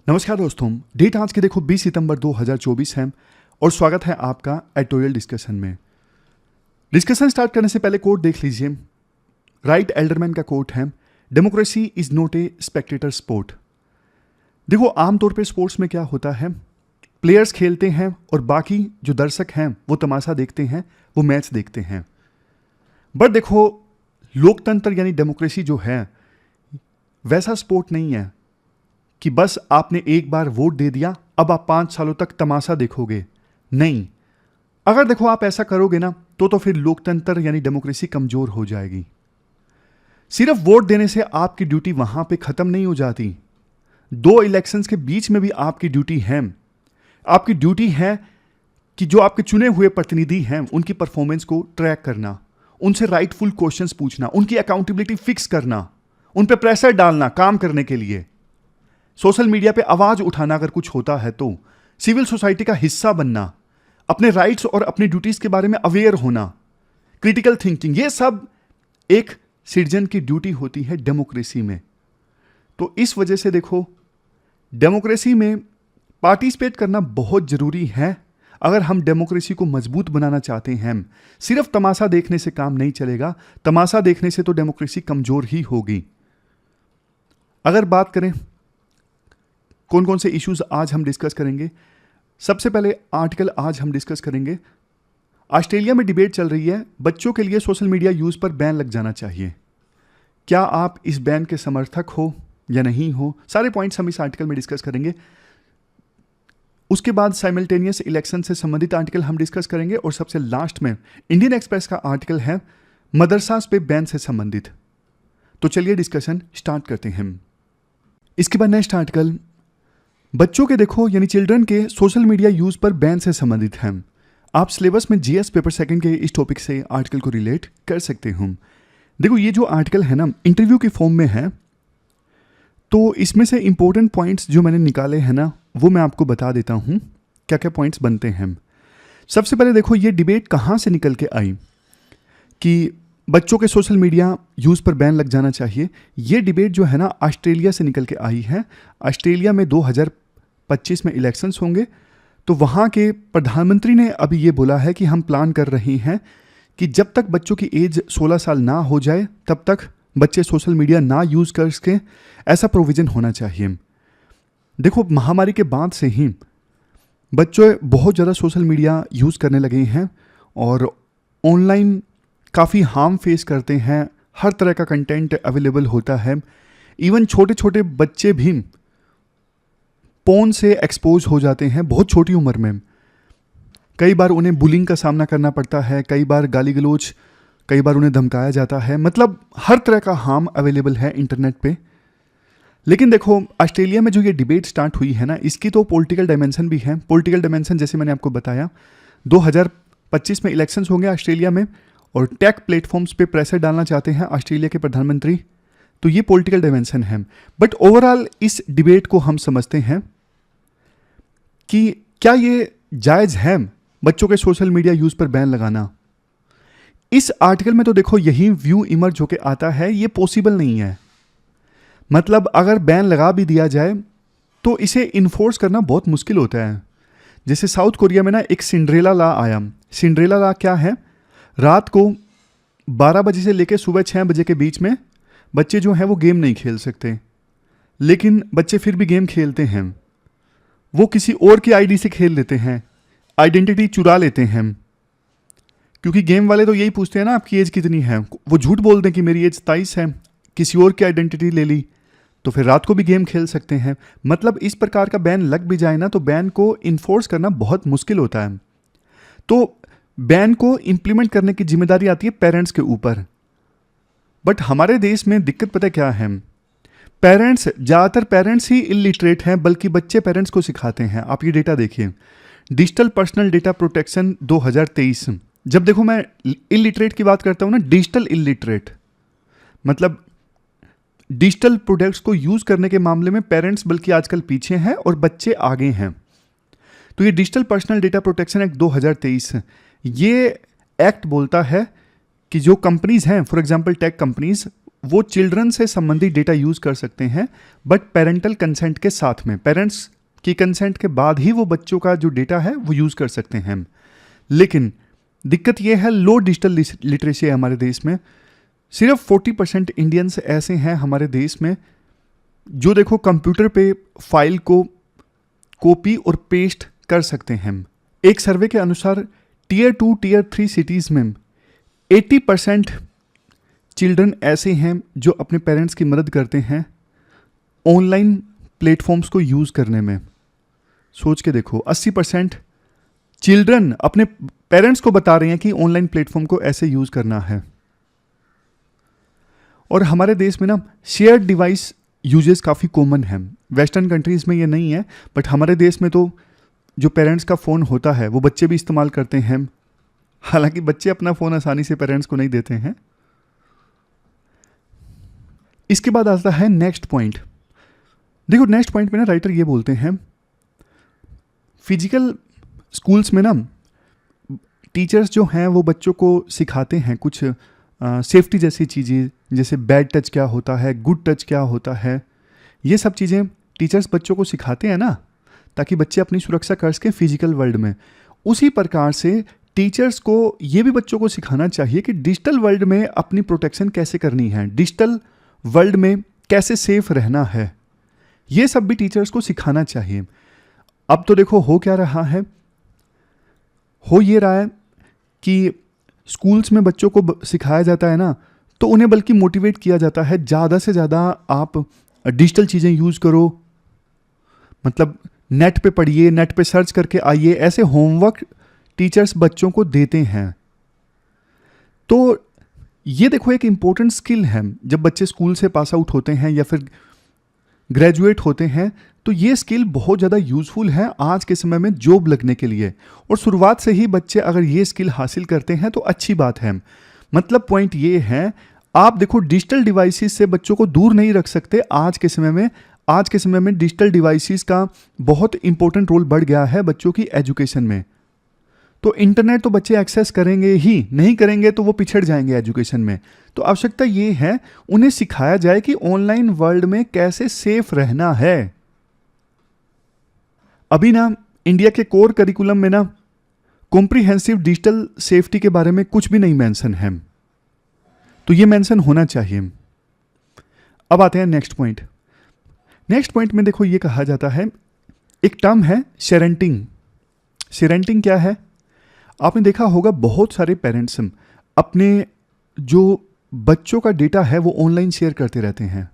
नमस्कार दोस्तों, डेट आज की देखो 20 सितंबर 2024 है और स्वागत है आपका एडिटोरियल डिस्कशन में। डिस्कशन स्टार्ट करने से पहले कोट देख लीजिए। राइट एल्डरमैन का कोट है, democracy is not a Spectator sport. देखो आमतौर पे स्पोर्ट्स में क्या होता है, प्लेयर्स खेलते हैं और बाकी जो दर्शक हैं वो तमाशा देखते हैं, वो मैच देखते हैं। बट देखो लोकतंत्र यानी डेमोक्रेसी जो है वैसा स्पोर्ट नहीं है कि बस आपने एक बार वोट दे दिया अब आप 5 सालों तक तमाशा देखोगे। नहीं, अगर देखो आप ऐसा करोगे ना तो फिर लोकतंत्र यानी डेमोक्रेसी कमजोर हो जाएगी। सिर्फ वोट देने से आपकी ड्यूटी वहां पे खत्म नहीं हो जाती। 2 इलेक्शंस के बीच में भी आपकी ड्यूटी है। आपकी ड्यूटी है कि जो आपके चुने हुए प्रतिनिधि हैं उनकी परफॉर्मेंस को ट्रैक करना, उनसे राइटफुल क्वेश्चंस पूछना, उनकी अकाउंटेबिलिटी फिक्स करना, उन पे प्रेशर डालना काम करने के लिए, सोशल मीडिया पे आवाज उठाना अगर कुछ होता है तो, सिविल सोसाइटी का हिस्सा बनना, अपने राइट्स और अपनी ड्यूटीज के बारे में अवेयर होना, क्रिटिकल थिंकिंग, ये सब एक सिटीजन की ड्यूटी होती है डेमोक्रेसी में। तो इस वजह से देखो डेमोक्रेसी में पार्टिसिपेट करना बहुत जरूरी है। अगर हम डेमोक्रेसी को मजबूत बनाना चाहते हैं, सिर्फ तमाशा देखने से काम नहीं चलेगा। तमाशा देखने से तो डेमोक्रेसी कमजोर ही होगी। अगर बात करें कौन कौन से इश्यूज आज हम डिस्कस करेंगे, सबसे पहले आर्टिकल आज हम डिस्कस करेंगे। ऑस्ट्रेलिया में डिबेट चल रही है, बच्चों के लिए सोशल मीडिया यूज पर बैन लग जाना चाहिए। क्या आप इस बैन के समर्थक हो या नहीं हो, सारे पॉइंट्स हम इस आर्टिकल में डिस्कस करेंगे। उसके बाद साइमल्टेनियस इलेक्शन से संबंधित आर्टिकल हम डिस्कस करेंगे और सबसे लास्ट में इंडियन एक्सप्रेस का आर्टिकल है मदरसास पे बैन से संबंधित। तो चलिए डिस्कशन स्टार्ट करते हैं। इसके बाद नेक्स्ट आर्टिकल बच्चों के देखो यानी चिल्ड्रन के सोशल मीडिया यूज पर बैन से संबंधित है। आप सिलेबस में जीएस पेपर सेकंड के इस टॉपिक से आर्टिकल को रिलेट कर सकते हो। देखो ये जो आर्टिकल है ना इंटरव्यू की फॉर्म में है, तो इसमें से इंपॉर्टेंट पॉइंट्स जो मैंने निकाले हैं ना वो मैं आपको बता देता हूँ क्या क्या पॉइंट्स बनते हैं। सबसे पहले देखो ये डिबेट कहाँ से निकल के आई कि बच्चों के सोशल मीडिया यूज़ पर बैन लग जाना चाहिए। ये डिबेट जो है ना ऑस्ट्रेलिया से निकल के आई है। ऑस्ट्रेलिया में 2025 में इलेक्शंस होंगे, तो वहाँ के प्रधानमंत्री ने अभी ये बोला है कि हम प्लान कर रहे हैं कि जब तक बच्चों की एज 16 साल ना हो जाए तब तक बच्चे सोशल मीडिया ना यूज़ कर सकें, ऐसा प्रोविज़न होना चाहिए। देखो महामारी के बाद से ही बच्चे बहुत ज़्यादा सोशल मीडिया यूज़ करने लगे हैं और ऑनलाइन काफ़ी हार्म फेस करते हैं। हर तरह का कंटेंट अवेलेबल होता है। इवन छोटे छोटे बच्चे भी पोर्न से एक्सपोज हो जाते हैं बहुत छोटी उम्र में। कई बार उन्हें बुलिंग का सामना करना पड़ता है, कई बार गाली गलौज, कई बार उन्हें धमकाया जाता है। मतलब हर तरह का हार्म अवेलेबल है इंटरनेट पे। लेकिन देखो ऑस्ट्रेलिया में जो ये डिबेट स्टार्ट हुई है ना, इसकी तो पॉलिटिकल डायमेंशन भी है। पॉलिटिकल डायमेंशन जैसे मैंने आपको बताया 2025 में इलेक्शंस होंगे ऑस्ट्रेलिया में और टेक प्लेटफॉर्म्स पे प्रेशर डालना चाहते हैं ऑस्ट्रेलिया के प्रधानमंत्री, तो ये पॉलिटिकल डायमेंशन है। बट ओवरऑल इस डिबेट को हम समझते हैं कि क्या ये जायज है बच्चों के सोशल मीडिया यूज पर बैन लगाना। इस आर्टिकल में तो देखो यही व्यू इमर्ज होके आता है, ये पॉसिबल नहीं है। मतलब अगर बैन लगा भी दिया जाए तो इसे इन्फोर्स करना बहुत मुश्किल होता है। जैसे साउथ कोरिया में ना एक सिंड्रेला लॉ आया। सिंड्रेला लॉ क्या है, रात को 12 बजे से लेकर सुबह 6 बजे के बीच में बच्चे जो हैं वो गेम नहीं खेल सकते, लेकिन बच्चे फिर भी गेम खेलते हैं। वो किसी और की आईडी से खेल लेते हैं, आइडेंटिटी चुरा लेते हैं, क्योंकि गेम वाले तो यही पूछते हैं ना आपकी एज कितनी है। वो झूठ बोल दें कि मेरी एज 23 है, किसी और की आइडेंटिटी ले ली, तो फिर रात को भी गेम खेल सकते हैं। मतलब इस प्रकार का बैन लग भी जाए ना तो बैन को इन्फोर्स करना बहुत मुश्किल होता है। तो बैन को इंप्लीमेंट करने की जिम्मेदारी आती है पेरेंट्स के ऊपर। बट हमारे देश में दिक्कत पता क्या है, ज़्यादातर पेरेंट्स ही इलिटरेट हैं, बल्कि बच्चे पेरेंट्स को सिखाते हैं। आप ये डेटा देखिए, डिजिटल पर्सनल डेटा प्रोटेक्शन 2023। जब देखो मैं इलिटरेट की बात करता हूँ ना, डिजिटल इलिटरेट मतलब डिजिटल प्रोडक्ट्स को यूज़ करने के मामले में पेरेंट्स बल्कि आजकल पीछे हैं और बच्चे आगे हैं। तो ये digital personal data protection act 2023, ये एक्ट बोलता है कि जो कंपनीज हैं, फॉर एग्जांपल टेक कंपनीज, वो चिल्ड्रन से संबंधित डेटा यूज़ कर सकते हैं, बट पेरेंटल कंसेंट के साथ में, पेरेंट्स की कंसेंट के बाद ही वो बच्चों का जो डेटा है वो यूज़ कर सकते हैं। लेकिन दिक्कत ये है, लो डिजिटल लिटरेसी है हमारे देश में। सिर्फ 40% इंडियंस ऐसे हैं हमारे देश में जो देखो कंप्यूटर पे फाइल को कॉपी और पेस्ट कर सकते हैं। एक सर्वे के अनुसार टियर 2 टियर 3 सिटीज़ में 80% चिल्ड्रन ऐसे हैं जो अपने पेरेंट्स की मदद करते हैं ऑनलाइन प्लेटफॉर्म्स को यूज़ करने में। सोच के देखो, 80% चिल्ड्रन अपने पेरेंट्स को बता रहे हैं कि ऑनलाइन प्लेटफॉर्म को ऐसे यूज़ करना है। और हमारे देश में ना शेयर्ड डिवाइस यूजेस काफ़ी कॉमन है। वेस्टर्न कंट्रीज़ में ये नहीं है, बट हमारे देश में तो जो पेरेंट्स का फ़ोन होता है वो बच्चे भी इस्तेमाल करते हैं। हालांकि बच्चे अपना फ़ोन आसानी से पेरेंट्स को नहीं देते हैं। इसके बाद आता है नेक्स्ट पॉइंट। देखो नेक्स्ट पॉइंट में ना राइटर ये बोलते हैं, फिजिकल स्कूल्स में ना टीचर्स जो हैं वो बच्चों को सिखाते हैं कुछ सेफ्टी जैसी चीज़ें, जैसे बैड टच क्या होता है, गुड टच क्या होता है। ये सब चीज़ें टीचर्स बच्चों को सिखाते हैं ना, ताकि बच्चे अपनी सुरक्षा कर सकें फिजिकल वर्ल्ड में। उसी प्रकार से टीचर्स को ये भी बच्चों को सिखाना चाहिए कि डिजिटल वर्ल्ड में अपनी प्रोटेक्शन कैसे करनी है, डिजिटल वर्ल्ड में कैसे सेफ रहना है। ये सब भी टीचर्स को सिखाना चाहिए। अब तो देखो हो क्या रहा है, हो ये रहा है कि स्कूल्स में बच्चों को सिखाया जाता है ना, तो उन्हें बल्कि मोटिवेट किया जाता है ज़्यादा से ज़्यादा आप डिजिटल चीज़ें यूज़ करो, मतलब नेट पे पढ़िए, नेट पे सर्च करके आइए, ऐसे होमवर्क टीचर्स बच्चों को देते हैं। तो ये देखो एक इम्पोर्टेंट स्किल है, जब बच्चे स्कूल से पास आउट होते हैं या फिर ग्रेजुएट होते हैं, तो ये स्किल बहुत ज़्यादा यूज़फुल है आज के समय में जॉब लगने के लिए। और शुरुआत से ही बच्चे अगर ये स्किल हासिल करते हैं तो अच्छी बात है। मतलब पॉइंट ये है, आप देखो डिजिटल डिवाइसेस से बच्चों को दूर नहीं रख सकते आज के समय में। आज के समय में डिजिटल डिवाइसेस का बहुत इंपॉर्टेंट रोल बढ़ गया है बच्चों की एजुकेशन में। तो इंटरनेट तो बच्चे एक्सेस करेंगे ही, नहीं करेंगे तो वो पिछड़ जाएंगे एजुकेशन में। तो आवश्यकता ये है उन्हें सिखाया जाए कि ऑनलाइन वर्ल्ड में कैसे सेफ रहना है। अभी ना इंडिया के कोर करिकुलम में ना कॉम्प्रिहेंसिव डिजिटल सेफ्टी के बारे में कुछ भी नहीं मेंशन है, तो ये मेंशन होना चाहिए। अब आते हैं नेक्स्ट पॉइंट। नेक्स्ट पॉइंट में देखो ये कहा जाता है, एक टर्म है शेरेंटिंग। शेरेंटिंग क्या है? आपने देखा होगा बहुत सारे पेरेंट्स अपने जो बच्चों का डेटा है वो ऑनलाइन शेयर करते रहते हैं।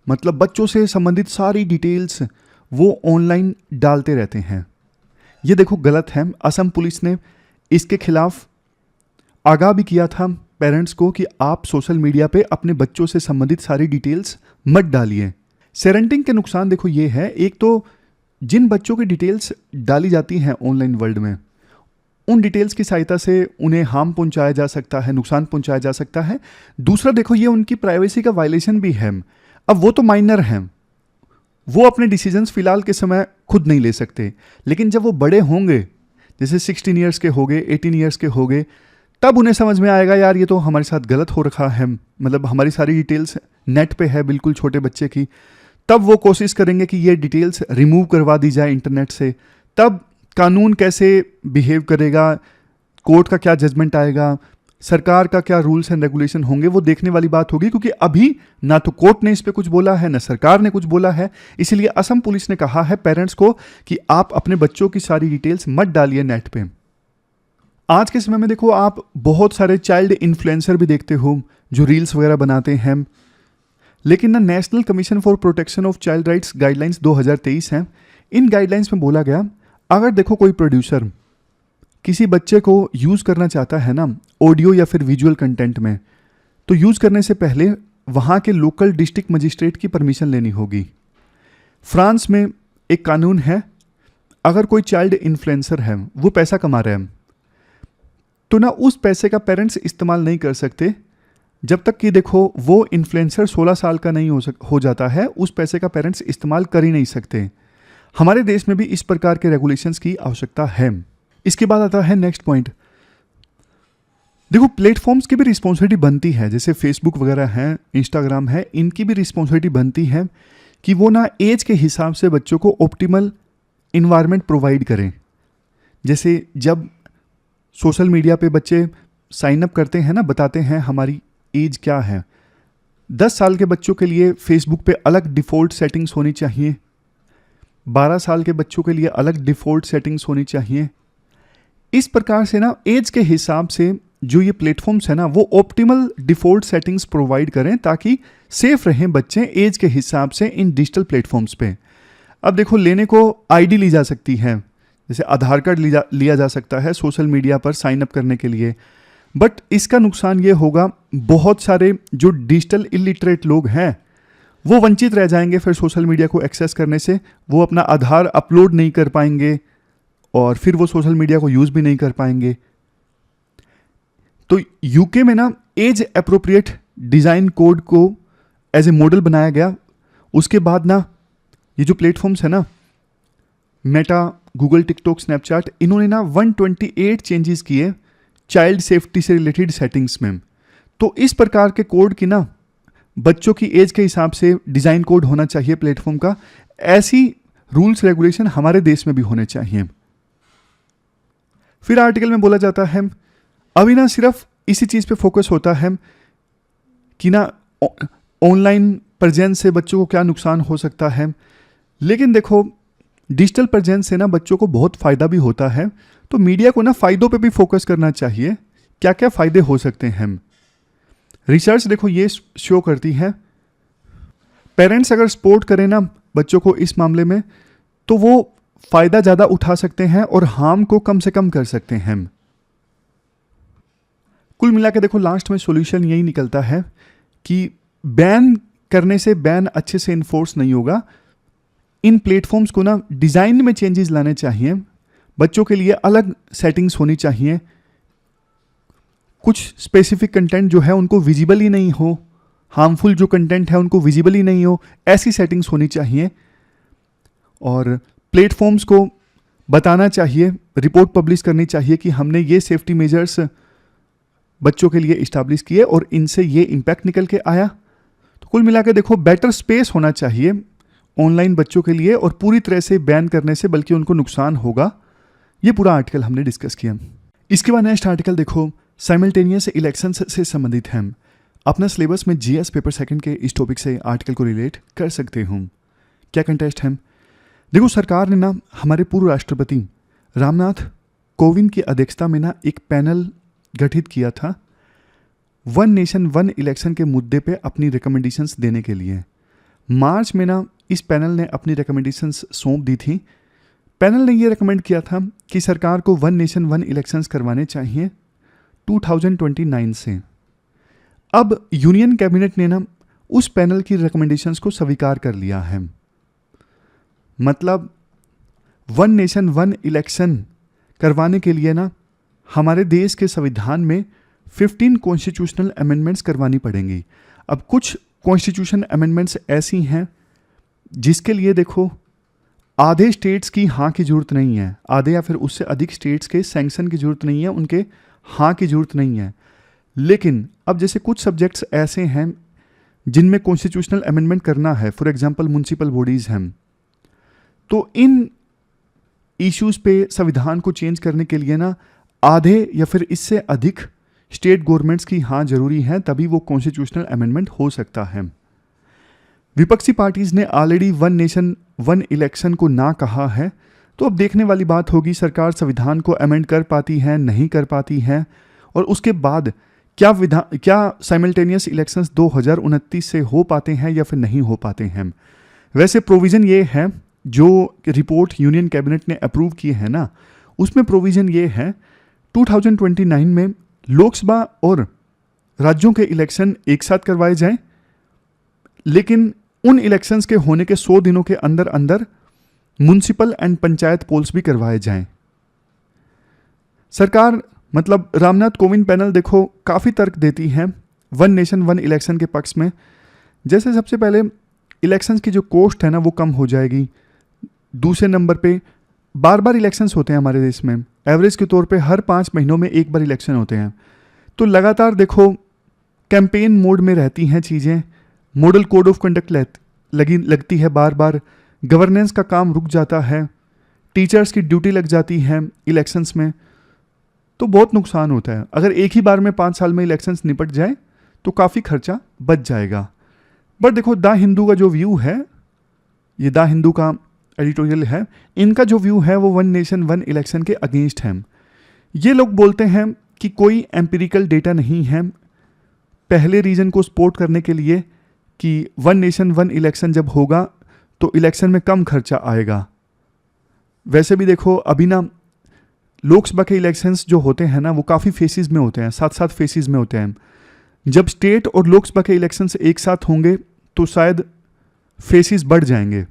मतलब बच्चों से संबंधित सारी डिटेल्स वो ऑनलाइन डालते रहते हैं। ये देखो गलत है। असम पुलिस ने इसके खिलाफ आगाह भी किया था पेरेंट्स को कि आप सोशल मीडिया पे अपने बच्चों से संबंधित सारी डिटेल्स मत डालिए। शेरेंटिंग के नुकसान देखो ये है, एक तो जिन बच्चों की डिटेल्स डाली जाती हैं ऑनलाइन वर्ल्ड में, उन डिटेल्स की सहायता से उन्हें हार्म पहुंचाया जा सकता है, नुकसान पहुंचाया जा सकता है। दूसरा देखो ये उनकी प्राइवेसी का वायलेशन भी है। अब वो तो माइनर हैं, वो अपने डिसीजंस फिलहाल के समय खुद नहीं ले सकते, लेकिन जब वो बड़े होंगे, जैसे 16 ईयर्स के हो गए, 18 ईयर्स के हो गए, तब उन्हें समझ में आएगा यार ये तो हमारे साथ गलत हो रखा है, मतलब हमारी सारी डिटेल्स नेट पे है बिल्कुल छोटे बच्चे की। तब वो कोशिश करेंगे कि ये डिटेल्स रिमूव करवा दी जाए इंटरनेट से। तब कानून कैसे बिहेव करेगा, कोर्ट का क्या जजमेंट आएगा, सरकार का क्या रूल्स एंड रेगुलेशन होंगे, वो देखने वाली बात होगी। क्योंकि अभी ना तो कोर्ट ने इस पे कुछ बोला है, ना सरकार ने कुछ बोला है। इसीलिए असम पुलिस ने कहा है पेरेंट्स को कि आप अपने बच्चों की सारी डिटेल्स मत डालिए नेट पे। आज के समय में देखो आप बहुत सारे चाइल्ड इन्फ्लुएंसर भी देखते हो जो रील्स वगैरह बनाते हैं, लेकिन ना national commission for protection of child rights guidelines 2023 हैं। इन गाइडलाइंस में बोला गया, अगर देखो कोई प्रोड्यूसर किसी बच्चे को यूज़ करना चाहता है ना ऑडियो या फिर विजुअल कंटेंट में, तो यूज़ करने से पहले वहाँ के लोकल डिस्ट्रिक्ट मजिस्ट्रेट की परमिशन लेनी होगी। फ्रांस में एक कानून है, अगर कोई चाइल्ड इन्फ्लुएंसर है वो पैसा कमा रहे हैं, तो ना उस पैसे का पेरेंट्स इस्तेमाल नहीं कर सकते जब तक कि देखो वो इन्फ्लुएंसर 16 साल का नहीं हो जाता है। उस पैसे का पेरेंट्स इस्तेमाल कर ही नहीं सकते। हमारे देश में भी इस प्रकार के रेगुलेशंस की आवश्यकता है। इसके बाद आता है नेक्स्ट पॉइंट, देखो प्लेटफॉर्म्स की भी रिस्पॉन्सिबिलिटी बनती है, जैसे फेसबुक वगैरह है, इंस्टाग्राम है, इनकी भी रिस्पॉन्सिबिलिटी बनती है कि वो ना एज के हिसाब से बच्चों को ऑप्टिमल इन्वायरमेंट प्रोवाइड करें। जैसे जब सोशल मीडिया पे बच्चे साइन अप करते हैं ना, बताते हैं हमारी एज क्या है, 10 साल के बच्चों के लिए फेसबुक पे अलग डिफ़ॉल्ट सेटिंग्स होनी चाहिए, 12 साल के बच्चों के लिए अलग डिफ़ॉल्ट सेटिंग्स होनी चाहिए। इस प्रकार से ना एज के हिसाब से जो ये प्लेटफॉर्म्स है ना वो ऑप्टिमल डिफ़ॉल्ट सेटिंग्स प्रोवाइड करें ताकि सेफ रहें बच्चे एज के हिसाब से इन डिजिटल प्लेटफॉर्म्स पे। अब देखो लेने को आईडी ली जा सकती है, जैसे आधार कार्ड लिया जा सकता है सोशल मीडिया पर साइन अप करने के लिए, बट इसका नुकसान ये होगा बहुत सारे जो डिजिटल इलिटरेट लोग हैं वो वंचित रह जाएंगे फिर सोशल मीडिया को एक्सेस करने से। वो अपना आधार अपलोड नहीं कर पाएंगे और फिर वो सोशल मीडिया को यूज़ भी नहीं कर पाएंगे। तो यूके में ना एज अप्रोप्रिएट डिज़ाइन कोड को एज ए मॉडल बनाया गया। उसके बाद ना ये जो प्लेटफॉर्म्स है ना, मेटा, गूगल, टिकटॉक, स्नैपचैट, इन्होंने ना 128 चेंजेस किए चाइल्ड सेफ्टी से रिलेटेड सेटिंग्स में। तो इस प्रकार के कोड की ना बच्चों की एज के हिसाब से डिज़ाइन कोड होना चाहिए प्लेटफॉर्म का। ऐसी रूल्स रेगुलेशन हमारे देश में भी होने चाहिए। फिर आर्टिकल में बोला जाता है अभी ना सिर्फ इसी चीज़ पे फोकस होता है कि ना ऑनलाइन प्रेजेंस से बच्चों को क्या नुकसान हो सकता है, लेकिन देखो डिजिटल प्रेजेंस से ना बच्चों को बहुत फ़ायदा भी होता है। तो मीडिया को ना फ़ायदों पे भी फोकस करना चाहिए, क्या क्या फ़ायदे हो सकते हैं। रिसर्च देखो ये शो करती है पेरेंट्स अगर सपोर्ट करें ना बच्चों को इस मामले में तो वो फ़ायदा ज़्यादा उठा सकते हैं और हार्म को कम से कम कर सकते हैं। कुल मिला के देखो लास्ट में सॉल्यूशन यही निकलता है कि बैन करने से बैन अच्छे से इन्फोर्स नहीं होगा। इन प्लेटफॉर्म्स को ना डिज़ाइन में चेंजेस लाने चाहिए, बच्चों के लिए अलग सेटिंग्स होनी चाहिए, कुछ स्पेसिफिक कंटेंट जो है उनको विजिबल ही नहीं हो, हार्मफुल जो कंटेंट है उनको विजिबल ही नहीं हो, ऐसी सेटिंग्स होनी चाहिए। और प्लेटफॉर्म्स को बताना चाहिए, रिपोर्ट पब्लिश करनी चाहिए कि हमने ये सेफ्टी मेजर्स बच्चों के लिए इस्टेब्लिश किए और इनसे ये इम्पैक्ट निकल के आया। तो कुल मिला के देखो बेटर स्पेस होना चाहिए ऑनलाइन बच्चों के लिए और पूरी तरह से बैन करने से बल्कि उनको नुकसान होगा। ये पूरा आर्टिकल हमने डिस्कस किया। इसके बाद नेक्स्ट आर्टिकल देखो साइमल्टेनियस इलेक्शंस से संबंधित है। अपना सिलेबस में जीएस पेपर सेकंड के इस टॉपिक से आर्टिकल को रिलेट कर सकते हूँ। क्या कंटेस्ट है? देखो सरकार ने ना हमारे पूर्व राष्ट्रपति रामनाथ कोविंद की अध्यक्षता में ना एक पैनल गठित किया था वन नेशन वन इलेक्शन के मुद्दे पे अपनी रिकमेंडेशंस देने के लिए। मार्च में ना इस पैनल ने अपनी रिकमेंडेशंस सौंप दी थी। पैनल ने ये रिकमेंड किया था कि सरकार को वन नेशन वन इलेक्शंस करवाने चाहिए 2029 से। अब यूनियन कैबिनेट ने ना उस पैनल की रिकमेंडेशंस को स्वीकार कर लिया है। मतलब वन नेशन वन इलेक्शन करवाने के लिए ना हमारे देश के संविधान में 15 कॉन्स्टिट्यूशनल अमेंडमेंट्स करवानी पड़ेंगी। अब कुछ कॉन्स्टिट्यूशन अमेंडमेंट्स ऐसी हैं जिसके लिए देखो आधे स्टेट्स की हाँ की ज़रूरत नहीं है, आधे या फिर उससे अधिक स्टेट्स के सैंक्शन की ज़रूरत नहीं है, उनके हाँ की ज़रूरत नहीं है। लेकिन अब जैसे कुछ सब्जेक्ट्स ऐसे हैं जिनमें कॉन्स्टिट्यूशनल अमेंडमेंट करना है, फॉर एग्जांपल म्युनिसिपल बॉडीज़ हैं, तो इन इश्यूज़ पे संविधान को चेंज करने के लिए ना आधे या फिर इससे अधिक स्टेट गवर्नमेंट्स की हाँ जरूरी है, तभी वो कॉन्स्टिट्यूशनल अमेंडमेंट हो सकता है। विपक्षी पार्टीज़ ने already one nation one election को ना कहा है, तो अब देखने वाली बात होगी सरकार संविधान को अमेंड कर पाती है, नहीं कर पाती है, और उसके बाद क्या साइमल्टेनियस इलेक्शंस 2029 से हो पाते हैं या फिर नहीं हो पाते हैं। वैसे प्रोविज़न ये है, जो रिपोर्ट यूनियन कैबिनेट ने अप्रूव किए हैं ना, उसमें प्रोविज़न ये है 2029 में लोकसभा और राज्यों के इलेक्शन एक साथ करवाए जाएं, लेकिन उन इलेक्शंस के होने के 100 दिनों के अंदर अंदर म्युनिसिपल एंड पंचायत पोल्स भी करवाए जाएं। सरकार मतलब रामनाथ कोविंद पैनल देखो काफ़ी तर्क देती है वन नेशन वन इलेक्शन के पक्ष में। जैसे सबसे पहले इलेक्शंस की जो कॉस्ट है ना वो कम हो जाएगी। दूसरे नंबर पे बार बार इलेक्शंस होते हैं हमारे देश में, एवरेज के तौर पे हर 5 महीनों में एक बार इलेक्शन होते हैं। तो लगातार देखो कैंपेन मोड में रहती हैं चीज़ें, मॉडल कोड ऑफ कंडक्ट लगती है बार बार, गवर्नेंस का काम रुक जाता है, टीचर्स की ड्यूटी लग जाती है इलेक्शंस में, तो बहुत नुकसान होता है। अगर एक ही बार में 5 साल में इलेक्शंस निपट जाए तो काफ़ी खर्चा बच जाएगा। बट देखो द हिंदू का जो व्यू है, ये द हिंदू का एडिटोरियल है, इनका जो व्यू है वो वन नेशन वन इलेक्शन के अगेंस्ट है। ये लोग बोलते हैं कि कोई एम्पिरिकल डेटा नहीं है पहले रीजन को सपोर्ट करने के लिए कि वन नेशन वन इलेक्शन जब होगा तो इलेक्शन में कम खर्चा आएगा। वैसे भी देखो अभी ना लोकसभा के इलेक्शंस जो होते हैं ना वो काफ़ी फेसेस में होते हैं, 7-7 फेसेस में होते हैं। जब स्टेट और लोकसभा के इलेक्शंस एक साथ होंगे तो शायद फेसेस बढ़ जाएंगे।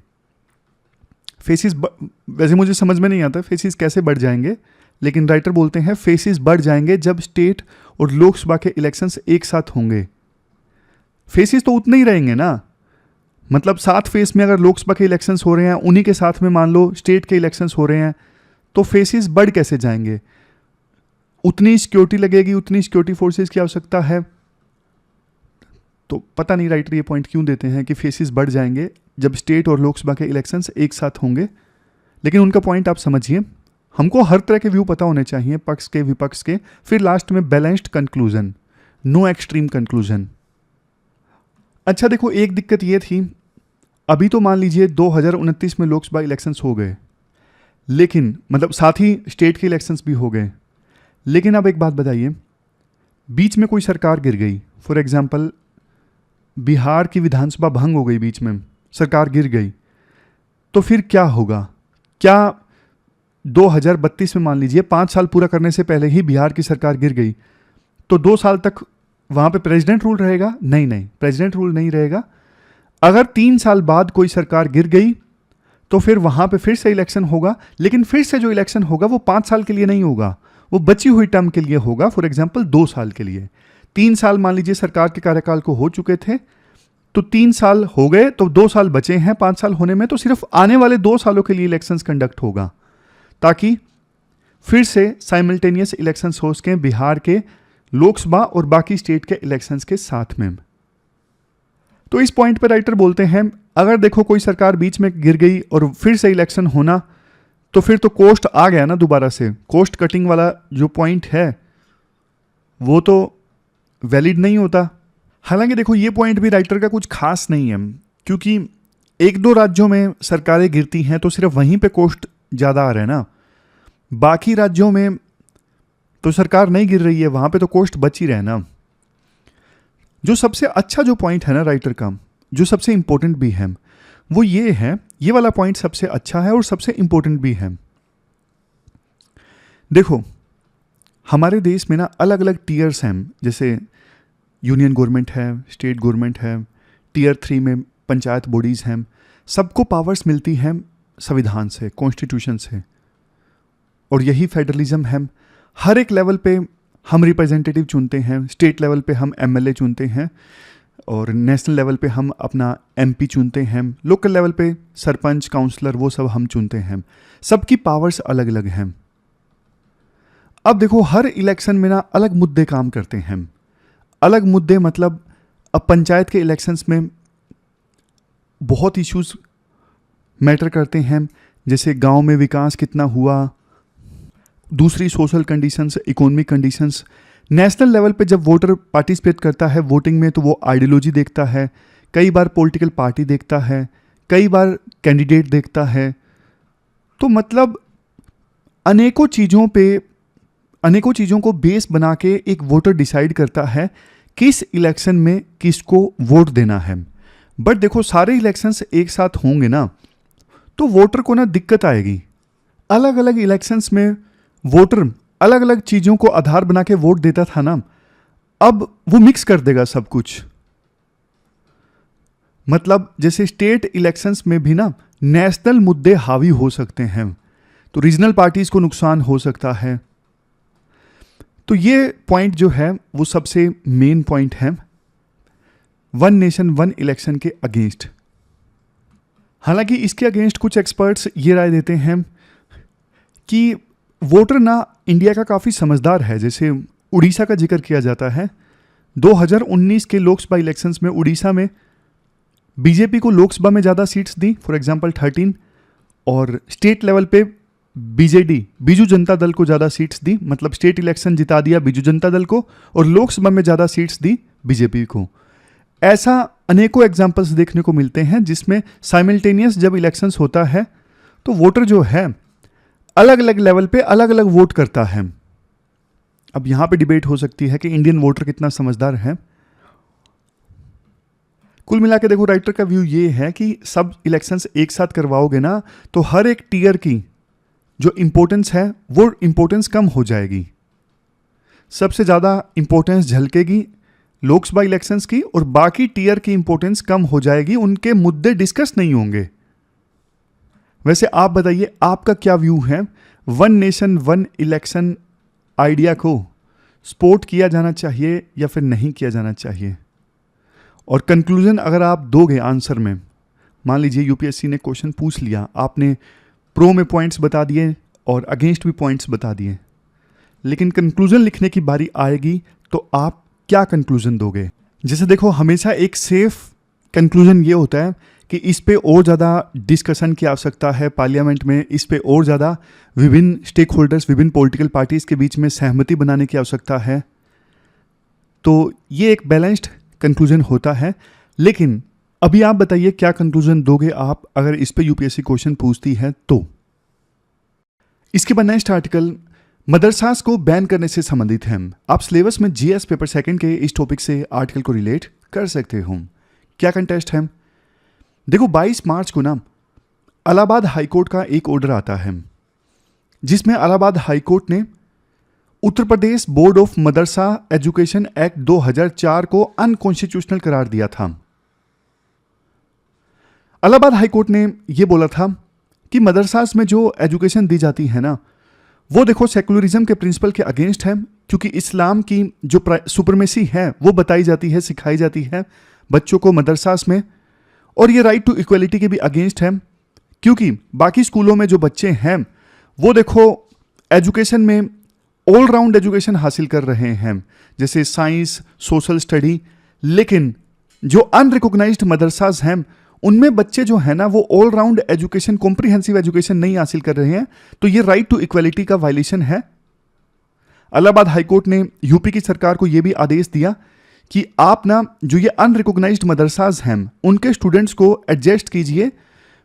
वैसे मुझे समझ में नहीं आता फेसेस कैसे बढ़ जाएंगे, लेकिन राइटर बोलते हैं फेसेस बढ़ जाएंगे जब स्टेट और लोकसभा के इलेक्शंस एक साथ होंगे। फेसेस तो उतने ही रहेंगे ना, मतलब 7 फेस में अगर लोकसभा के इलेक्शंस हो रहे हैं, उन्हीं के साथ में मान लो स्टेट के इलेक्शंस हो रहे हैं, तो फेसेस बढ़ कैसे जाएंगे? उतनी सिक्योरिटी लगेगी, उतनी सिक्योरिटी फोर्सेस की आवश्यकता है। तो पता नहीं राइटर ये पॉइंट क्यों देते हैं कि फेसेस बढ़ जाएंगे जब स्टेट और लोकसभा के इलेक्शंस एक साथ होंगे। लेकिन उनका पॉइंट आप समझिए, हमको हर तरह के व्यू पता होने चाहिए, पक्ष के विपक्ष के, फिर लास्ट में balanced conclusion, no extreme conclusion. अच्छा देखो एक दिक्कत ये थी, अभी तो मान लीजिए 2029 में लोकसभा इलेक्शंस हो गए, लेकिन मतलब साथ ही स्टेट के इलेक्शंस भी हो गए, लेकिन अब एक बात बताइए, बीच में कोई सरकार गिर गई, फॉर एग्जांपल बिहार की विधानसभा भंग हो गई, बीच में सरकार गिर गई, तो फिर क्या होगा? क्या 2032 में मान लीजिए 5 साल पूरा करने से पहले ही बिहार की सरकार गिर गई तो 2 साल तक वहाँ पे प्रेसिडेंट रूल रहेगा? नहीं, प्रेसिडेंट रूल नहीं रहेगा। अगर 3 साल बाद कोई सरकार गिर गई तो फिर वहाँ पे फिर से इलेक्शन होगा, लेकिन फिर से जो इलेक्शन होगा वो 5 साल के लिए नहीं होगा, वो बची हुई टर्म के लिए होगा, फॉर एग्जाम्पल 2 साल के लिए। 3 साल मान लीजिए सरकार के कार्यकाल को हो चुके थे, तो 3 साल हो गए तो 2 साल बचे हैं 5 साल होने में, तो सिर्फ आने वाले 2 सालों के लिए इलेक्शंस कंडक्ट होगा, ताकि फिर से साइमल्टेनियस इलेक्शंस हो सकें बिहार के लोकसभा और बाकी स्टेट के इलेक्शंस के साथ में। तो इस पॉइंट पर राइटर बोलते हैं अगर देखो कोई सरकार बीच में गिर गई और फिर से इलेक्शन होना, तो फिर तो कोस्ट आ गया ना दोबारा से, कोस्ट कटिंग वाला जो पॉइंट है वो तो वैलिड नहीं होता। हालांकि देखो ये पॉइंट भी राइटर का कुछ खास नहीं है, क्योंकि 1-2 राज्यों में सरकारें गिरती हैं तो सिर्फ वहीं पे कोस्ट ज़्यादा आ रहे हैं ना, बाकी राज्यों में तो सरकार नहीं गिर रही है, वहाँ पे तो कोस्ट बच ही रहे ना। जो सबसे अच्छा जो पॉइंट है ना राइटर का, जो सबसे इंपॉर्टेंट भी है, वो ये है, ये वाला पॉइंट सबसे अच्छा है और सबसे इंपॉर्टेंट भी है। देखो हमारे देश में ना अलग अलग टीयर्स हैं, जैसे यूनियन गवर्नमेंट है, स्टेट गवर्नमेंट है, टीयर 3 में पंचायत बॉडीज़ हैं, सबको पावर्स मिलती हैं संविधान से, कॉन्स्टिट्यूशन से, और यही फेडरलिज्म है। हर एक लेवल पे हम रिप्रेजेंटेटिव चुनते हैं, स्टेट लेवल पे हम एमएलए चुनते हैं, और नेशनल लेवल पे हम अपना एमपी चुनते हैं, लोकल लेवल पे सरपंच, काउंसलर, वो सब हम चुनते हैं। सबकी पावर्स अलग अलग हैं। अब देखो हर इलेक्शन में ना अलग मुद्दे काम करते हैं। अलग मुद्दे मतलब अब पंचायत के इलेक्शंस में बहुत इश्यूज मैटर करते हैं, जैसे गांव में विकास कितना हुआ, दूसरी social conditions, economic conditions. National level पे जब वोटर पार्टिसिपेट करता है वोटिंग में तो वो आइडियोलॉजी देखता है, कई बार पॉलिटिकल पार्टी देखता है, कई बार कैंडिडेट देखता है। तो मतलब अनेकों चीज़ों को बेस बना के एक वोटर डिसाइड करता है किस इलेक्शन में किसको वोट देना है। बट देखो सारे इलेक्शंस एक साथ होंगे ना, तो वोटर को ना दिक्कत आएगी। अलग अलग इलेक्शंस में वोटर अलग अलग चीज़ों को आधार बना के वोट देता था ना, अब वो मिक्स कर देगा सब कुछ। मतलब जैसे स्टेट इलेक्शंस में भी ना नेशनल मुद्दे हावी हो सकते हैं, तो रीजनल पार्टीज को नुकसान हो सकता है। तो ये पॉइंट जो है वो सबसे मेन पॉइंट है वन नेशन वन इलेक्शन के अगेंस्ट। हालांकि इसके अगेंस्ट कुछ एक्सपर्ट्स ये राय देते हैं कि वोटर ना इंडिया का काफ़ी समझदार है। जैसे उड़ीसा का जिक्र किया जाता है। 2019 के लोकसभा इलेक्शंस में उड़ीसा में बीजेपी को लोकसभा में ज़्यादा सीट्स दी, फॉर एग्जांपल 13, और स्टेट लेवल पे बीजेडी बीजू जनता दल को ज़्यादा सीट्स दी, मतलब स्टेट इलेक्शन जिता दिया बीजू जनता दल को, और लोकसभा में ज़्यादा सीट्स दी बीजेपी को। ऐसा अनेकों एग्जाम्पल्स देखने को मिलते हैं जिसमें साइमल्टेनियस जब इलेक्शंस होता है तो वोटर जो है अलग अलग लेवल पे अलग अलग वोट करता है। अब यहाँ पे डिबेट हो सकती है कि इंडियन वोटर कितना समझदार है। कुल मिला के देखो, राइटर का व्यू ये है कि सब इलेक्शंस एक साथ करवाओगे ना तो हर एक टीयर की जो इम्पोर्टेंस है वो इम्पोर्टेंस कम हो जाएगी। सबसे ज़्यादा इम्पोर्टेंस झलकेगी लोकसभा इलेक्शंस की और बाकी टीयर की इम्पोर्टेंस कम हो जाएगी, उनके मुद्दे डिस्कस नहीं होंगे। वैसे आप बताइए आपका क्या व्यू है, one nation one election idea को सपोर्ट किया जाना चाहिए या फिर नहीं किया जाना चाहिए? और कंक्लूजन अगर आप दोगे आंसर में, मान लीजिए यूपीएससी ने क्वेश्चन पूछ लिया, आपने प्रो में पॉइंट्स बता दिए और अगेंस्ट भी पॉइंट्स बता दिए, लेकिन कंक्लूजन लिखने की बारी आएगी तो आप क्या कंक्लूजन दोगे? जैसे देखो, हमेशा एक सेफ कंक्लूजन ये होता है कि इस पे और ज़्यादा डिस्कशन की आवश्यकता है पार्लियामेंट में, इस पे और ज़्यादा विभिन्न स्टेक होल्डर्स, विभिन्न पॉलिटिकल पार्टीज़ के बीच में सहमति बनाने की आवश्यकता है। तो ये एक बैलेंस्ड कंक्लूजन होता है। लेकिन अभी आप बताइए क्या कंक्लूजन दोगे आप अगर इस पे यूपीएससी क्वेश्चन पूछती है तो? इसके बाद नेक्स्ट आर्टिकल मदरसास को बैन करने से संबंधित है। आप सिलेबस में जीएस पेपर सेकंड के इस टॉपिक से आर्टिकल को रिलेट कर सकते हो। क्या कंटेस्ट है? देखो, 22 मार्च को ना इलाहाबाद हाईकोर्ट का एक ऑर्डर आता है जिसमें इलाहाबाद हाईकोर्ट ने Uttar Pradesh board of madrasa education act 2004 को अनकॉन्स्टिट्यूशनल करार दिया था। इलाहाबाद हाईकोर्ट ने यह बोला था कि मदरसास में जो एजुकेशन दी जाती है ना, वो देखो सेकुलरिज्म के प्रिंसिपल के अगेंस्ट है, क्योंकि इस्लाम की जो सुपरमेसी है वो बताई जाती है, सिखाई जाती है बच्चों को मदरसास में, और ये राइट टू इक्वलिटी के भी अगेंस्ट है, क्योंकि बाकी स्कूलों में जो बच्चे हैं वो देखो एजुकेशन में ऑल राउंड एजुकेशन हासिल कर रहे हैं, जैसे साइंस, सोशल स्टडी, लेकिन जो अनरिकॉग्नाइज्ड मदरसास हैं उनमें बच्चे जो है ना वो all round education, comprehensive education नहीं हासिल कर रहे हैं। तो ये राइट टू इक्वलिटी का वायलेशन है। इलाहाबाद हाईकोर्ट ने यूपी की सरकार को यह भी आदेश दिया कि आप ना जो ये अनरिकॉग्नाइज्ड मदरसास हैं उनके स्टूडेंट्स को एडजस्ट कीजिए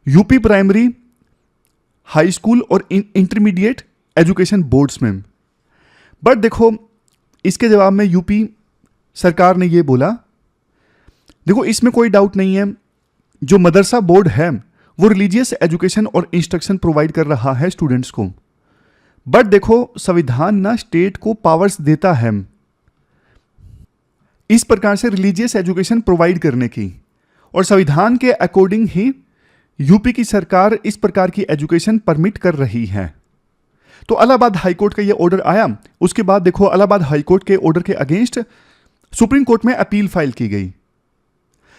यूपी प्राइमरी, हाई स्कूल और इंटरमीडिएट एजुकेशन बोर्ड्स में। बट देखो, इसके जवाब में यूपी सरकार ने ये बोला, देखो इसमें कोई डाउट नहीं है, जो मदरसा बोर्ड है वो रिलीजियस एजुकेशन और इंस्ट्रक्शन प्रोवाइड कर रहा है स्टूडेंट्स को। बट देखो, संविधान ना स्टेट को पावर्स देता है इस प्रकार से रिलीजियस एजुकेशन प्रोवाइड करने की, और संविधान के अकॉर्डिंग ही यूपी की सरकार इस प्रकार की एजुकेशन परमिट कर रही है। तो इलाहाबाद हाईकोर्ट का ये ऑर्डर आया। उसके बाद देखो, इलाहाबाद हाईकोर्ट के ऑर्डर के अगेंस्ट सुप्रीम कोर्ट में अपील फाइल की गई।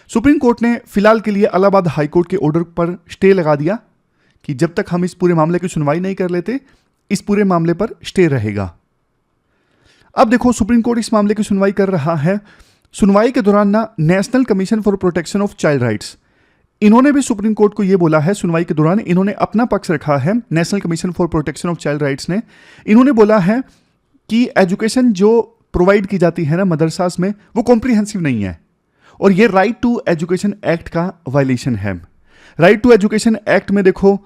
सुप्रीम कोर्ट ने फिलहाल के लिए इलाहाबाद हाईकोर्ट के ऑर्डर पर स्टे लगा दिया कि जब तक हम इस पूरे मामले की सुनवाई नहीं कर लेते, इस पूरे मामले पर स्टे रहेगा। अब देखो, सुप्रीम कोर्ट इस मामले की सुनवाई कर रहा है। सुनवाई के दौरान ना national commission for protection of child rights, इन्होंने भी सुप्रीम कोर्ट को यह बोला है, सुनवाई के दौरान इन्होंने अपना पक्ष रखा है। National commission for protection of child rights ने इन्होंने बोला है कि एजुकेशन जो प्रोवाइड की जाती है ना मदरसास में वो कॉम्प्रिहेंसिव नहीं है, और ये राइट टू एजुकेशन एक्ट का वायलेशन है। राइट टू एजुकेशन एक्ट में देखो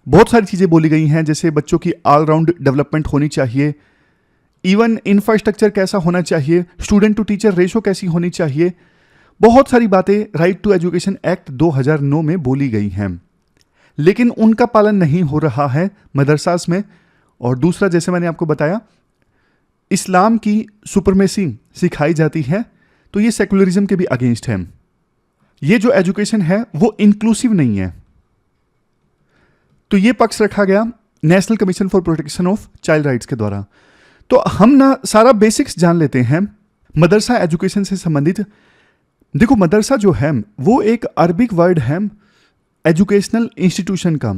बहुत सारी चीज़ें बोली गई हैं, जैसे बच्चों की ऑलराउंड डेवलपमेंट होनी चाहिए, इवन इंफ्रास्ट्रक्चर कैसा होना चाहिए, स्टूडेंट टू टीचर रेशो कैसी होनी चाहिए, बहुत सारी बातें राइट टू एजुकेशन एक्ट 2009 में बोली गई हैं, लेकिन उनका पालन नहीं हो रहा है मदरसास में। और दूसरा, जैसे मैंने आपको बताया, इस्लाम की सुपरमेसी सिखाई जाती है, तो ये सेकुलरिज्म के भी अगेंस्ट है। ये जो एजुकेशन है वो इंक्लूसिव नहीं है। तो ये पक्ष रखा गया national commission for protection of child rights के द्वारा। तो हम ना सारा बेसिक्स जान लेते हैं मदरसा एजुकेशन से संबंधित। देखो, मदरसा जो है वो एक अरबिक वर्ड है एजुकेशनल इंस्टीट्यूशन का,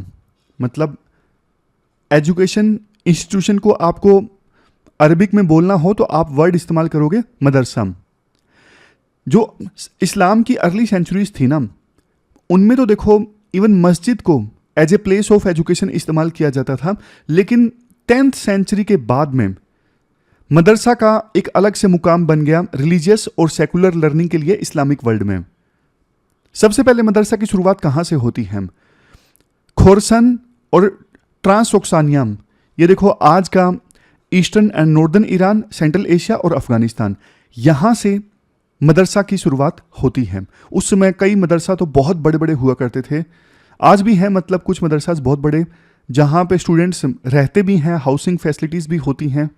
मतलब एजुकेशन इंस्टीट्यूशन को आपको अरबिक में बोलना हो तो आप वर्ड इस्तेमाल करोगे मदरसा। जो इस्लाम की अर्ली सेंचुरीज थी ना, उनमें तो देखो इवन मस्जिद को as a place of education इस्तेमाल किया जाता था, लेकिन 10th सेंचुरी के बाद में मदरसा का एक अलग से मुकाम बन गया रिलीजियस और सेकुलर लर्निंग के लिए इस्लामिक वर्ल्ड में। सबसे पहले मदरसा की शुरुआत कहाँ से होती है? खोरसन और ट्रांसओक्सानियम, ये देखो आज का eastern and northern Iran, central Asia और अफगानिस्तान, यहाँ से मदरसा की शुरुआत होती है। उस समय कई मदरसा तो बहुत बड़े बड़े हुआ करते थे, आज भी हैं, मतलब कुछ मदरसा बहुत बड़े जहाँ पे स्टूडेंट्स रहते भी हैं, हाउसिंग फैसिलिटीज़ भी होती हैं।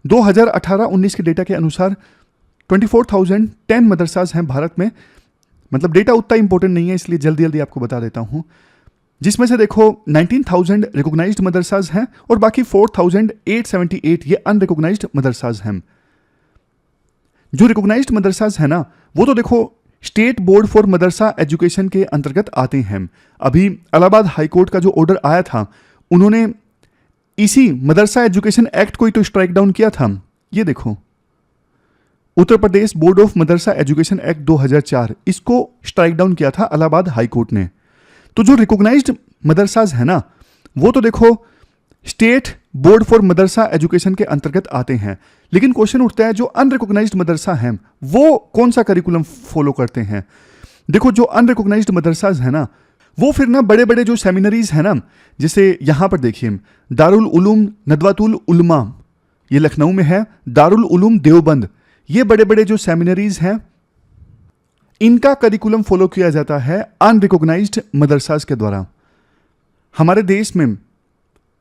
2018-19 के डेटा के अनुसार 24,010 मदरसाज हैं भारत में। मतलब डेटा उतना इंपॉर्टेंट नहीं है, इसलिए जल्दी जल्दी आपको बता देता हूँ। जिसमें से देखो 19,000 रिकॉग्नाइज्ड मदरसाज हैं और बाकी 4,878 ये अनरिकॉग्नाइज्ड मदरसाज हैं। जो रिकॉग्नाइज्ड मदरसाज है ना, वो तो देखो state board for Madrasa education के अंतर्गत आते हैं। अभी इलाहाबाद हाईकोर्ट का जो ऑर्डर आया था, उन्होंने इसी मदरसा एजुकेशन एक्ट को ही तो स्ट्राइक डाउन किया था। ये देखो Uttar Pradesh board of madrasa education act 2004, इसको स्ट्राइक डाउन किया था इलाहाबाद हाईकोर्ट ने। तो जो रिकॉग्नाइज्ड मदरसाज है ना, वो तो देखो state board for Madrasa education के अंतर्गत आते हैं। लेकिन क्वेश्चन उठता है, जो अनरिकॉग्नाइज्ड मदरसा हैं वो कौन सा करिकुलम फॉलो करते हैं? देखो जो अनरिकॉग्नाइज्ड मदरसाज है ना, वो फिर ना बड़े बड़े जो सेमिनरीज है ना, जैसे यहां पर देखिए दारुल उलूम नदवातुल उलमा, ये लखनऊ में है, दारुल उलूम देवबंद, ये बड़े बड़े जो सेमिनरीज हैं, इनका करिकुलम फॉलो किया जाता है अनरिकॉग्नाइज्ड मदरसाज के द्वारा। हमारे देश में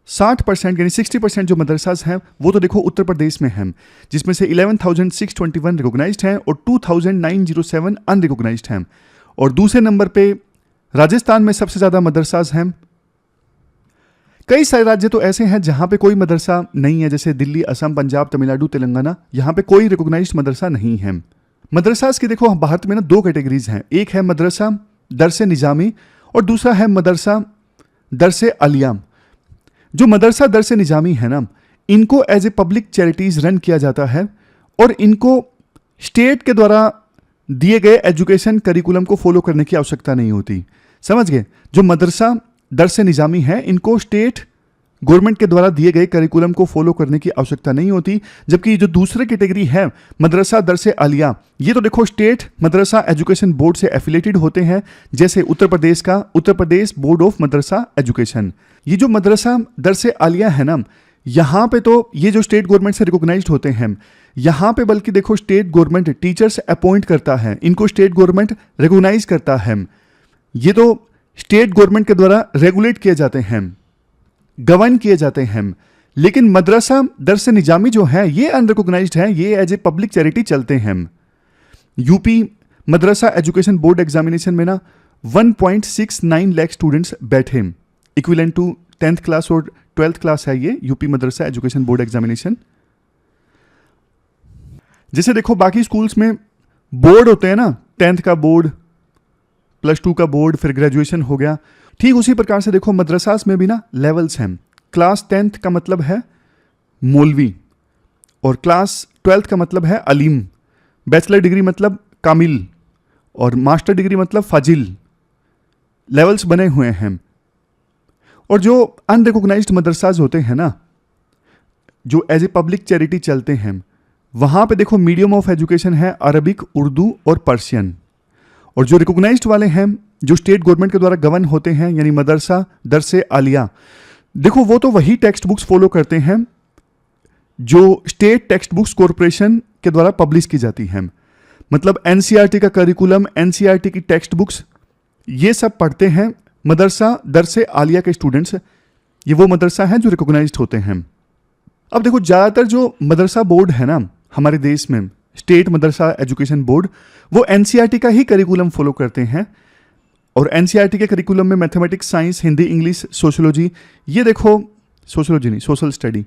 60% यानी 60% जो मदरसाज हैं वो तो देखो उत्तर प्रदेश में हैं, जिसमें से 11,621 रिकॉग्नाइज्ड हैं और 2,907 अनरिकॉग्नाइज्ड हैं। और दूसरे नंबर पे राजस्थान में सबसे ज़्यादा मदरसाज हैं। कई सारे राज्य तो ऐसे हैं जहाँ पे कोई मदरसा नहीं है, जैसे दिल्ली, असम, पंजाब, तमिलनाडु, तेलंगाना, यहाँ पे कोई रिकॉग्नाइज्ड मदरसा नहीं है। मदरसाज की देखो भारत में ना 2 कैटेगरीज हैं, एक है मदरसा दरसे निजामी और दूसरा है मदरसा दरसे आलिया। जो मदरसा दरसे निजामी है ना, इनको as a public charities run किया जाता है और इनको स्टेट के द्वारा दिए गए एजुकेशन करिकुलम को फॉलो करने की आवश्यकता नहीं होती। समझ गए? जो मदरसा दरसे निजामी है, इनको स्टेट गवर्नमेंट के द्वारा दिए गए करिकुलम को फॉलो करने की आवश्यकता नहीं होती। जबकि जो दूसरी कैटेगरी है मदरसा दरसे आलिया, ये तो देखो स्टेट मदरसा एजुकेशन बोर्ड से एफिलेटेड होते हैं, जैसे उत्तर प्रदेश का उत्तर Pradesh board of madrasa education. ये जो मदरसा दरसे आलिया है ना, यहाँ पे तो ये जो स्टेट गवर्नमेंट से रिकॉग्नाइज्ड होते हैं, यहाँ पे बल्कि देखो स्टेट गवर्नमेंट टीचर्स अपॉइंट करता है, इनको स्टेट गवर्नमेंट रिकॉग्नाइज करता है। ये तो स्टेट गवर्नमेंट के द्वारा रेगुलेट किए जाते हैं, गवर्न किए जाते हैं। लेकिन मदरसा दरसे निजामी जो है ये अनरिकॉग्नाइज्ड है, ये एज ए पब्लिक चैरिटी चलते हैं। यूपी मदरसा एजुकेशन बोर्ड एग्जामिनेशन में ना 1.69 लाख स्टूडेंट्स बैठे, इक्विवेलेंट टू 10th क्लास और 12th क्लास है ये यूपी मदरसा एजुकेशन बोर्ड एग्जामिनेशन। जैसे देखो बाकी स्कूल्स में बोर्ड होते हैं ना, 10th का बोर्ड, +2 का बोर्ड, फिर ग्रेजुएशन हो गया, ठीक उसी प्रकार से देखो मदरसास में भी ना लेवल्स हैं। क्लास 10th का मतलब है मौलवी और क्लास 12th का मतलब है अलीम, बैचलर डिग्री मतलब कामिल और मास्टर डिग्री मतलब फाजिल। लेवल्स बने हुए हैं। और जो अनरिकॉग्नाइज्ड मदरसाज होते हैं ना, जो एज ए पब्लिक चैरिटी चलते हैं, वहाँ पे देखो मीडियम ऑफ एजुकेशन है अरबिक, उर्दू और पर्शियन। और जो रिकॉग्नाइज्ड वाले हैं, जो स्टेट गवर्नमेंट के द्वारा गवर्न होते हैं, यानी मदरसा दरसे आलिया, देखो वो तो वही टेक्स्ट बुक्स फॉलो करते हैं जो स्टेट टेक्स्ट बुक्स कॉरपोरेशन के द्वारा पब्लिश की जाती हैं। मतलब एनसीईआरटी का करिकुलम, एनसीईआरटी की टेक्स्ट बुक्स, ये सब पढ़ते हैं मदरसा दरसे आलिया के स्टूडेंट्स। ये वो मदरसा हैं जो रिकॉग्नाइज्ड होते हैं। अब देखो ज़्यादातर जो मदरसा बोर्ड है ना हमारे देश में, स्टेट मदरसा एजुकेशन बोर्ड, वो एनसीईआरटी का ही करिकुलम फॉलो करते हैं। और एनसीईआरटी के करिकुलम में mathematics, science, Hindi, English, sociology, ये देखो सोशोलॉजी नहीं सोशल स्टडी,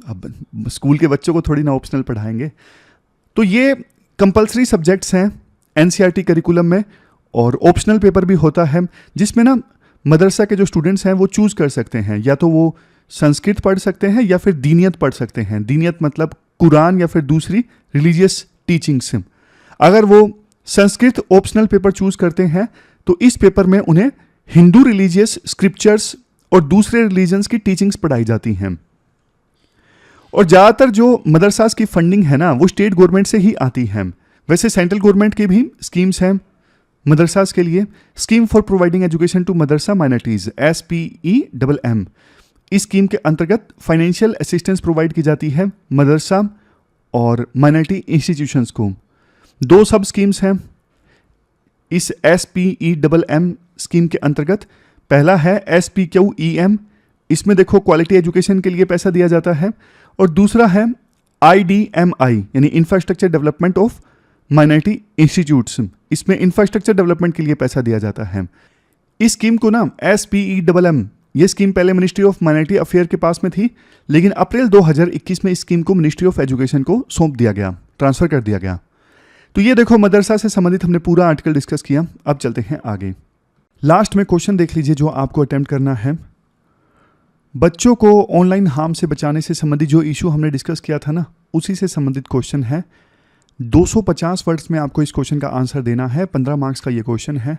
अब स्कूल के बच्चों को थोड़ी ना ऑप्शनल पढ़ाएंगे, तो ये कंपलसरी सब्जेक्ट्स हैं एनसीईआरटी करिकुलम में। और ऑप्शनल पेपर भी होता है जिसमें ना मदरसा के जो स्टूडेंट्स हैं वो चूज़ कर सकते हैं, या तो वो संस्कृत पढ़ सकते हैं या फिर दीनियत पढ़ सकते हैं। दीनियत मतलब कुरान या फिर दूसरी रिलीजियस टीचिंग्स। अगर वो संस्कृत ऑप्शनल पेपर चूज करते हैं तो इस पेपर में उन्हें हिंदू रिलीजियस स्क्रिप्चर्स और दूसरे रिलीजन्स की टीचिंग्स पढ़ाई जाती हैं। और ज़्यादातर जो मदरसास की फंडिंग है ना, वो स्टेट गवर्नमेंट से ही आती है। वैसे सेंट्रल गवर्नमेंट की भी स्कीम्स हैं मदरसास के लिए। Scheme for providing education to मदरसा माइनॉरिटीज़ SPEMM, इस स्कीम के अंतर्गत फाइनेंशियल असिस्टेंस प्रोवाइड की जाती है मदरसा और माइनॉरिटी इंस्टीट्यूशंस को। 2 सब स्कीम्स हैं इस SPEMM स्कीम के अंतर्गत। पहला है SPQEM, इसमें देखो क्वालिटी एजुकेशन के लिए पैसा दिया जाता है। और दूसरा है IDMI यानी infrastructure development of minority institutes, इसमें इंफ्रास्ट्रक्चर डेवलपमेंट के लिए पैसा दिया जाता है। इस स्कीम को ना SPEMM, ये स्कीम पहले मिनिस्ट्री ऑफ माइनॉरिटी अफेयर के पास में थी, लेकिन अप्रैल 2021 में इस स्कीम को मिनिस्ट्री ऑफ एजुकेशन को सौंप दिया गया, ट्रांसफर कर दिया गया। तो ये देखो मदरसा से संबंधित हमने पूरा आर्टिकल डिस्कस किया। अब चलते हैं आगे। लास्ट में क्वेश्चन देख लीजिए जो आपको अटेम्प्ट करना है। बच्चों को ऑनलाइन हार्म से बचाने से संबंधित जो इशू हमने डिस्कस किया था ना, उसी से संबंधित क्वेश्चन है। 250 वर्ड्स में आपको इस क्वेश्चन का आंसर देना है। 15 मार्क्स का ये क्वेश्चन है।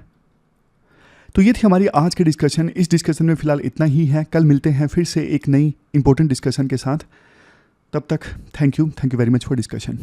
तो ये थी हमारी आज की डिस्कशन। इस डिस्कशन में फिलहाल इतना ही है। कल मिलते हैं फिर से एक नई इंपॉर्टेंट डिस्कशन के साथ। तब तक thank you very much for discussion.